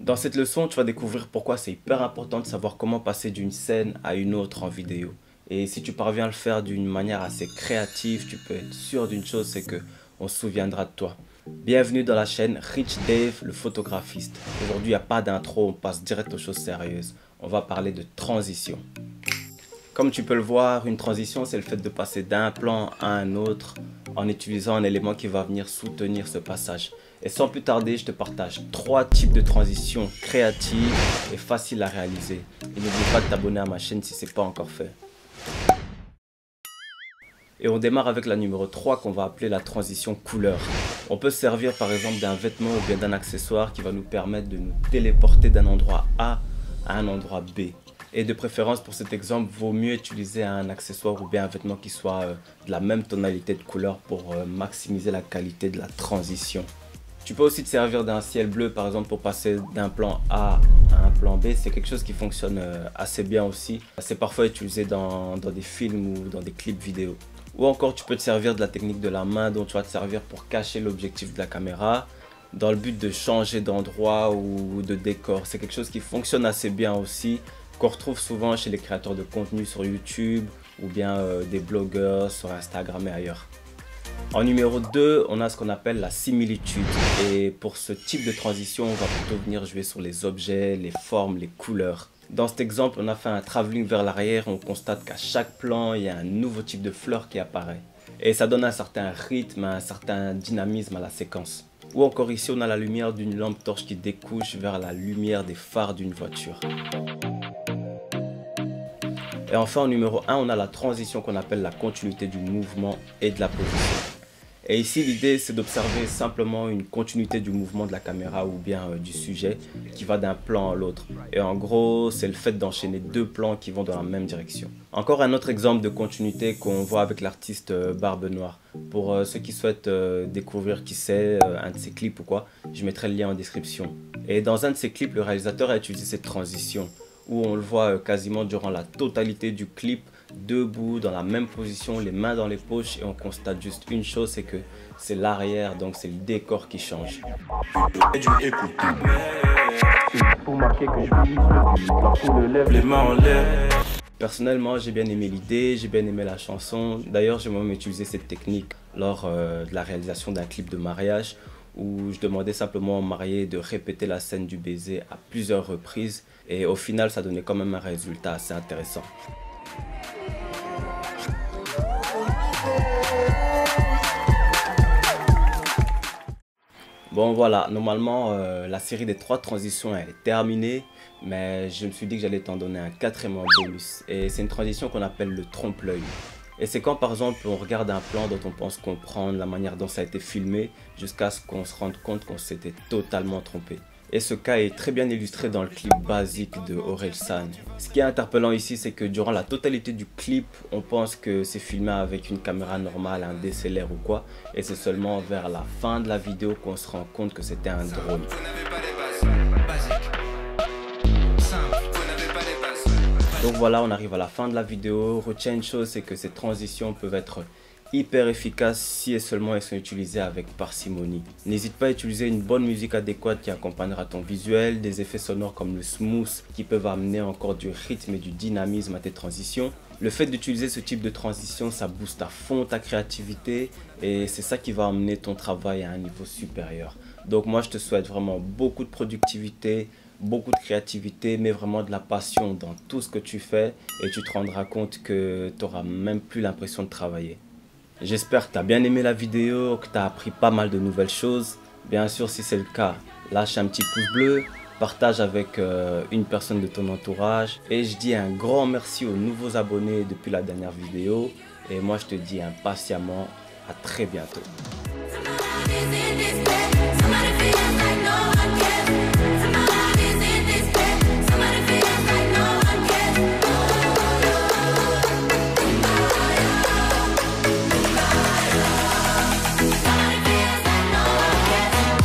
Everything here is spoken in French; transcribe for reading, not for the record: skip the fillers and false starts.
Dans cette leçon, tu vas découvrir pourquoi c'est hyper important de savoir comment passer d'une scène à une autre en vidéo. Et si tu parviens à le faire d'une manière assez créative, tu peux être sûr d'une chose, c'est que on se souviendra de toi. Bienvenue dans la chaîne Rich Dave, le photographiste. Aujourd'hui, il n'y a pas d'intro, on passe direct aux choses sérieuses. On va parler de transition. Comme tu peux le voir, une transition, c'est le fait de passer d'un plan à un autre en utilisant un élément qui va venir soutenir ce passage. Et sans plus tarder, je te partage 3 types de transitions créatives et faciles à réaliser. Et n'oublie pas de t'abonner à ma chaîne si ce n'est pas encore fait. Et on démarre avec la numéro 3 qu'on va appeler la transition couleur. On peut se servir par exemple d'un vêtement ou bien d'un accessoire qui va nous permettre de nous téléporter d'un endroit A à un endroit B. Et de préférence pour cet exemple, vaut mieux utiliser un accessoire ou bien un vêtement qui soit de la même tonalité de couleur pour maximiser la qualité de la transition. Tu peux aussi te servir d'un ciel bleu par exemple pour passer d'un plan A à un plan B. C'est quelque chose qui fonctionne assez bien aussi. C'est parfois utilisé dans des films ou dans des clips vidéo. Ou encore tu peux te servir de la technique de la main dont tu vas te servir pour cacher l'objectif de la caméra dans le but de changer d'endroit ou de décor. C'est quelque chose qui fonctionne assez bien aussi, qu'on retrouve souvent chez les créateurs de contenu sur YouTube ou bien des blogueurs sur Instagram et ailleurs. En numéro 2, on a ce qu'on appelle la similitude. Et pour ce type de transition, on va plutôt venir jouer sur les objets, les formes, les couleurs. Dans cet exemple, on a fait un travelling vers l'arrière. On constate qu'à chaque plan, il y a un nouveau type de fleur qui apparaît. Et ça donne un certain rythme, un certain dynamisme à la séquence. Ou encore ici, on a la lumière d'une lampe torche qui découche vers la lumière des phares d'une voiture. Et enfin, en numéro 1, on a la transition qu'on appelle la continuité du mouvement et de la position. Et ici, l'idée, c'est d'observer simplement une continuité du mouvement de la caméra ou bien du sujet qui va d'un plan à l'autre. Et en gros, c'est le fait d'enchaîner 2 plans qui vont dans la même direction. Encore un autre exemple de continuité qu'on voit avec l'artiste Barbe Noire. Pour ceux qui souhaitent découvrir qui c'est, un de ses clips ou quoi, je mettrai le lien en description. Et dans un de ses clips, le réalisateur a utilisé cette transition où on le voit quasiment durant la totalité du clip, debout dans la même position, les mains dans les poches, et on constate juste une chose, c'est que c'est l'arrière, donc c'est le décor qui change. Pour marquer que je lève les mains en l'air. Personnellement, j'ai bien aimé l'idée, j'ai bien aimé la chanson. D'ailleurs, j'ai moi-même utilisé cette technique lors de la réalisation d'un clip de mariage où je demandais simplement aux mariés de répéter la scène du baiser à plusieurs reprises, et au final, ça donnait quand même un résultat assez intéressant. Bon voilà, normalement la série des 3 transitions elle est terminée, mais je me suis dit que j'allais t'en donner un 4e en bonus. Et c'est une transition qu'on appelle le trompe-l'œil. Et c'est quand par exemple on regarde un plan dont on pense comprendre la manière dont ça a été filmé jusqu'à ce qu'on se rende compte qu'on s'était totalement trompé. Et ce cas est très bien illustré dans le clip basique de Orelsan. Ce qui est interpellant ici, c'est que durant la totalité du clip, on pense que c'est filmé avec une caméra normale, un DSLR ou quoi. Et c'est seulement vers la fin de la vidéo qu'on se rend compte que c'était un drone. Donc voilà, on arrive à la fin de la vidéo. Retiens une chose, c'est que ces transitions peuvent être hyper efficaces si et seulement elles sont utilisées avec parcimonie. N'hésite pas à utiliser une bonne musique adéquate qui accompagnera ton visuel, des effets sonores comme le smooth qui peuvent amener encore du rythme et du dynamisme à tes transitions. Le fait d'utiliser ce type de transition, ça booste à fond ta créativité et c'est ça qui va amener ton travail à un niveau supérieur. Donc moi je te souhaite vraiment beaucoup de productivité, beaucoup de créativité, mais vraiment de la passion dans tout ce que tu fais, et tu te rendras compte que tu n'auras même plus l'impression de travailler. J'espère que tu as bien aimé la vidéo, que tu as appris pas mal de nouvelles choses. Bien sûr, si c'est le cas, lâche un petit pouce bleu, partage avec une personne de ton entourage. Et je dis un grand merci aux nouveaux abonnés depuis la dernière vidéo. Et moi, je te dis impatiemment à très bientôt.